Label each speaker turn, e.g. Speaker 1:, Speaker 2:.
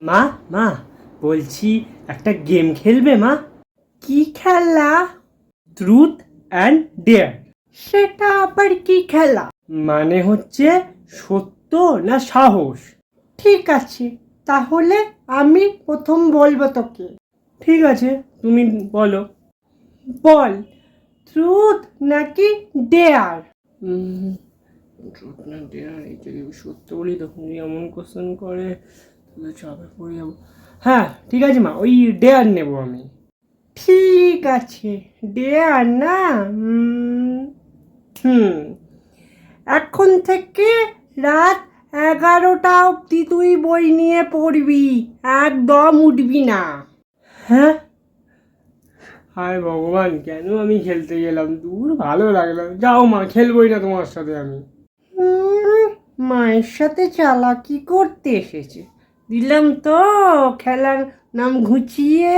Speaker 1: মা মা বলছি একটা গেম খেলবে মা? কি খেলা? Truth and dare. সেটা আবার কি খেলা? মানে হচ্ছে সত্য না সাহস। ঠিক আছে, তাহলে আমি প্রথম বলবো তোকে। ঠিক আছে, তুমি বলো। বল, ট্রুথ নাকি ডেয়ার? ট্রুথ না ডেয়ার, এই যদি সত্য বলি তখন যদি এমন কোশ্চেন করে তাহলে চাপে পড়ে যাবো। হ্যাঁ ঠিক আছে মা, ওই ডেয়ার নেব আমি। ঠিক আছে, ডেয়ার না? হুম, এখন থেকে রাত 11টা অবধি তুই বই নিয়ে পড়বি, একদম উঠবি না। হ্যাঁ? হায় ভগবান, কেন আমি খেলতে গেলাম? দূর, ভালো লাগলো। যাও মা, খেলবই না তোমার সাথে আমি। মায়ের সাথে চালাকি করতে এসেছে, দিলাম তো খেলার নাম ঘুচিয়ে।